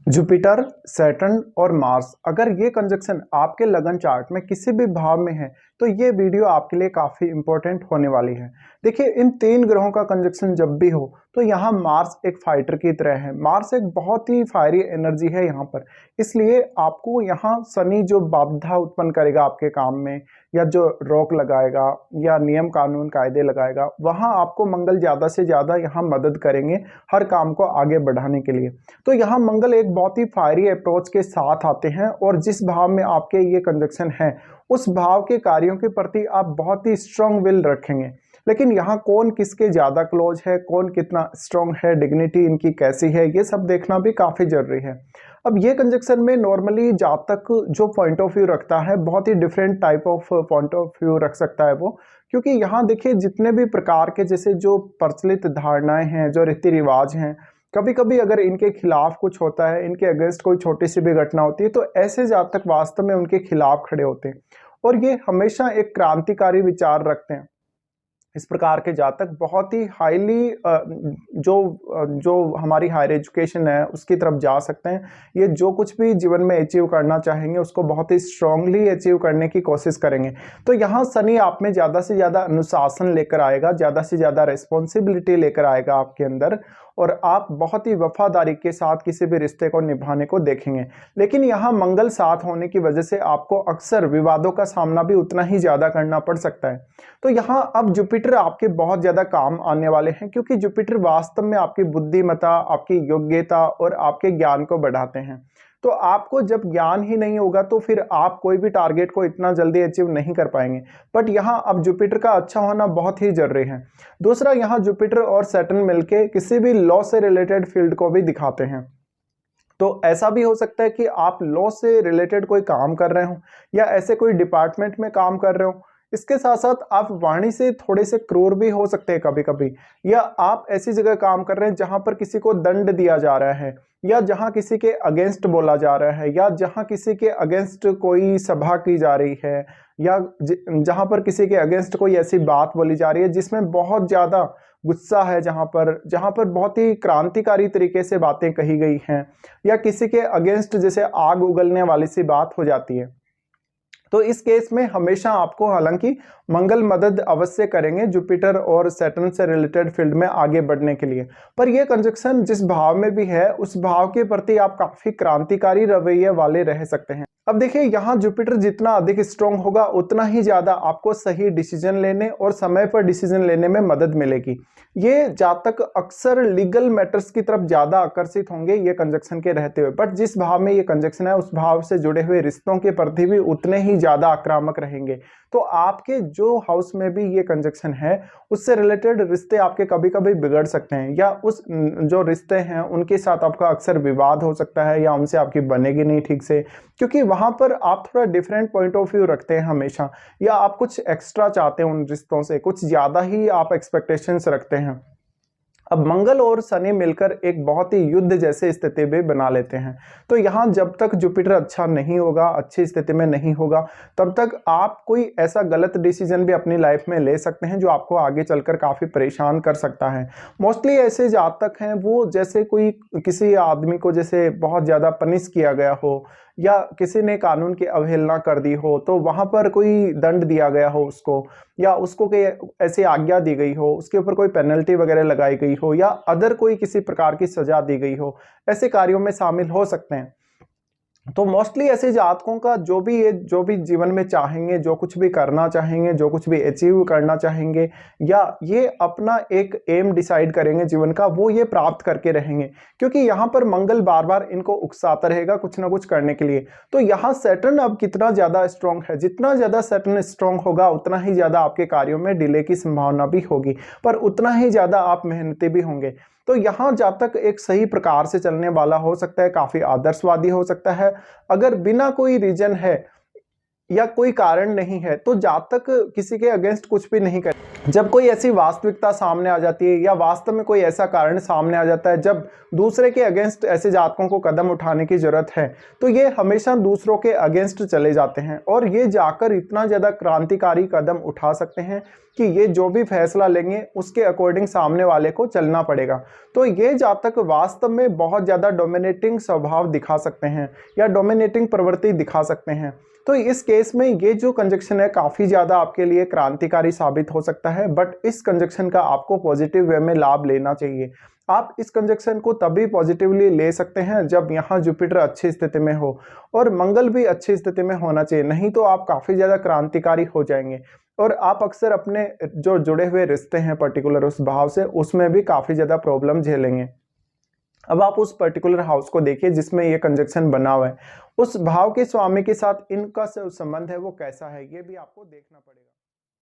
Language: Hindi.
जुपिटर, सैटर्न और मार्स अगर ये कंजक्शन आपके लगन चार्ट में किसी भी भाव में है तो ये वीडियो आपके लिए काफ़ी इंपॉर्टेंट होने वाली है। देखिए, इन तीन ग्रहों का कंजक्शन जब भी हो तो यहाँ मार्स एक फाइटर की तरह है। मार्स एक बहुत ही फायरी एनर्जी है यहाँ पर, इसलिए आपको यहाँ शनि जो बाधा उत्पन्न करेगा आपके काम में, या जो रोक लगाएगा या नियम कानून कायदे लगाएगा, वहाँ आपको मंगल ज़्यादा से ज़्यादा यहाँ मदद करेंगे हर काम को आगे बढ़ाने के लिए। तो यहाँ मंगल एक बहुत ही फायरी अप्रोच के साथ आते हैं और जिस भाव में आपके ये कंजक्शन है उस भाव के कार्यों के प्रति आप बहुत ही स्ट्रांग विल रखेंगे। लेकिन यहाँ कौन किसके ज़्यादा क्लोज है, कौन कितना स्ट्रांग है, डिग्निटी इनकी कैसी है, ये सब देखना भी काफ़ी जरूरी है। अब ये कंजक्शन में नॉर्मली जातक जो पॉइंट ऑफ व्यू रखता है बहुत ही different type of point of view रख सकता है वो, क्योंकि यहाँ देखिए जितने भी प्रकार के जैसे जो प्रचलित धारणाएं हैं, जो रीति रिवाज हैं, कभी कभी अगर इनके खिलाफ कुछ होता है, इनके अगेंस्ट कोई छोटी सी भी घटना होती है, तो ऐसे जातक वास्तव में उनके खिलाफ खड़े होते हैं और ये हमेशा एक क्रांतिकारी विचार रखते हैं। इस प्रकार के जातक बहुत ही हाईली जो हमारी हायर एजुकेशन है उसकी तरफ जा सकते हैं। ये जो कुछ भी जीवन में अचीव करना चाहेंगे उसको बहुत ही स्ट्रांगली अचीव करने की कोशिश करेंगे। तो यहाँ शनि आप में ज़्यादा से ज़्यादा अनुशासन लेकर आएगा, ज़्यादा से ज़्यादा रिस्पॉन्सिबिलिटी लेकर आएगा आपके अंदर, और आप बहुत ही वफादारी के साथ किसी भी रिश्ते को निभाने को देखेंगे। लेकिन यहाँ मंगल साथ होने की वजह से आपको अक्सर विवादों का सामना भी उतना ही ज़्यादा करना पड़ सकता है। तो यहाँ अब जुपिटर आपके बहुत ज़्यादा काम आने वाले हैं, क्योंकि जुपिटर वास्तव में आपकी बुद्धिमत्ता, आपकी योग्यता और आपके ज्ञान को बढ़ाते हैं। तो आपको जब ज्ञान ही नहीं होगा तो फिर आप कोई भी टारगेट को इतना जल्दी अचीव नहीं कर पाएंगे। बट यहाँ अब जुपिटर का अच्छा होना बहुत ही जरूरी है। दूसरा, यहाँ जुपिटर और सैटर्न मिलके किसी भी लॉ से रिलेटेड फील्ड को भी दिखाते हैं। तो ऐसा भी हो सकता है कि आप लॉ से रिलेटेड कोई काम कर रहे हो या ऐसे कोई डिपार्टमेंट में काम कर रहे हो। इसके साथ साथ आप वाणी से थोड़े से क्रूर भी हो सकते हैं कभी कभी, या आप ऐसी जगह काम कर रहे हैं जहां पर किसी को दंड दिया जा रहा है, या जहां किसी के अगेंस्ट बोला जा रहा है, या जहां किसी के अगेंस्ट कोई सभा की जा रही है, या जहां पर किसी के अगेंस्ट कोई ऐसी बात बोली जा रही है जिसमें बहुत ज्यादा गुस्सा है, जहां पर बहुत ही क्रांतिकारी तरीके से बातें कही गई हैं, या किसी के अगेंस्ट जैसे आग उगलने वाली सी बात हो जाती है। तो इस केस में हमेशा आपको हालांकि मंगल मदद अवश्य करेंगे जुपिटर और सैटर्न से रिलेटेड फील्ड में आगे बढ़ने के लिए। पर यह कंजक्शन जिस भाव में भी है उस भाव के प्रति आप काफी क्रांतिकारी रवैये वाले रह सकते हैं। अब देखिए, यहाँ जुपिटर जितना अधिक स्ट्रांग होगा उतना ही ज्यादा आपको सही डिसीजन लेने और समय पर डिसीजन लेने में मदद मिलेगी। ये जातक अक्सर लीगल मैटर्स की तरफ ज्यादा आकर्षित होंगे ये कंजक्शन के रहते हुए, बट जिस भाव में ये कंजक्शन है उस भाव से जुड़े हुए रिश्तों के प्रति भी उतने ही ज्यादा आक्रामक रहेंगे। तो आपके जो हाउस में भी ये कंजक्शन है उससे रिलेटेड रिश्ते आपके कभी कभी बिगड़ सकते हैं, या उस जो रिश्ते हैं उनके साथ आपका अक्सर विवाद हो सकता है, या उनसे आपकी बनेगी नहीं ठीक से, क्योंकि वहां पर आप थोड़ा डिफरेंट पॉइंट ऑफ व्यू रखते हैं हमेशा, या आप कुछ एक्स्ट्रा चाहते हैं उन रिश्तों से, कुछ ज्यादा ही आप एक्सपेक्टेशंस रखते हैं। अब मंगल और शनि मिलकर एक बहुत ही युद्ध जैसे स्थिति भी बना लेते हैं। तो यहाँ जब तक जुपिटर अच्छा नहीं होगा, अच्छी स्थिति में नहीं होगा, तब तक आप कोई ऐसा गलत डिसीजन भी अपनी लाइफ में ले सकते हैं जो आपको आगे चलकर काफी परेशान कर सकता है। मोस्टली ऐसे जातक हैं वो जैसे कोई किसी आदमी को जैसे बहुत ज्यादा पनिश किया गया हो, या किसी ने कानून की अवहेलना कर दी हो तो वहां पर कोई दंड दिया गया हो उसको, या उसको कोई ऐसी आज्ञा दी गई हो, उसके ऊपर कोई पेनल्टी वगैरह लगाई गई हो, या अदर कोई किसी प्रकार की सजा दी गई हो, ऐसे कार्यों में शामिल हो सकते हैं। तो मोस्टली ऐसे जातकों का जो भी जीवन में चाहेंगे, जो कुछ भी करना चाहेंगे, जो कुछ भी अचीव करना चाहेंगे, या ये अपना एक एम डिसाइड करेंगे जीवन का, वो ये प्राप्त करके रहेंगे, क्योंकि यहाँ पर मंगल बार बार इनको उकसाता रहेगा कुछ ना कुछ करने के लिए। तो यहाँ सैटर्न अब कितना ज्यादा स्ट्रांग है, जितना ज्यादा सैटर्न स्ट्रांग होगा उतना ही ज्यादा आपके कार्यों में डिले की संभावना भी होगी, पर उतना ही ज्यादा आप मेहनती भी होंगे। तो यहाँ जातक एक सही प्रकार से चलने वाला हो सकता है, काफी आदर्शवादी हो सकता है। अगर बिना कोई रीजन है या कोई कारण नहीं है तो जातक किसी के अगेंस्ट कुछ भी नहीं करे। जब कोई ऐसी वास्तविकता सामने आ जाती है या वास्तव में कोई ऐसा कारण सामने आ जाता है जब दूसरे के अगेंस्ट ऐसे जातकों को कदम उठाने की जरूरत है, तो ये हमेशा दूसरों के अगेंस्ट चले जाते हैं और ये जाकर इतना ज़्यादा क्रांतिकारी कदम उठा सकते हैं कि ये जो भी फैसला लेंगे उसके अकॉर्डिंग सामने वाले को चलना पड़ेगा। तो ये जातक वास्तव में बहुत ज़्यादा डोमिनेटिंग स्वभाव दिखा सकते हैं या डोमिनेटिंग प्रवृत्ति दिखा सकते हैं। तो इस केस में ये जो कंजक्शन है काफ़ी ज़्यादा आपके लिए क्रांतिकारी साबित हो सकता है, बट इस कंजक्शन का आपको पॉजिटिव वे में लाभ लेना चाहिए। आप इस कंजक्शन को तभी पॉजिटिवली ले सकते हैं जब यहाँ जुपिटर अच्छी स्थिति में हो और मंगल भी अच्छी स्थिति में होना चाहिए, नहीं तो आप काफ़ी ज़्यादा क्रांतिकारी हो जाएंगे और आप अक्सर अपने जो जुड़े हुए रिश्ते हैं पर्टिकुलर उस भाव से, उसमें भी काफ़ी ज़्यादा प्रॉब्लम झेलेंगे। अब आप उस पर्टिकुलर हाउस को देखिए जिसमें ये कंजक्शन बना हुआ है, उस भाव के स्वामी के साथ इनका संबंध है वो कैसा है, ये भी आपको देखना पड़ेगा।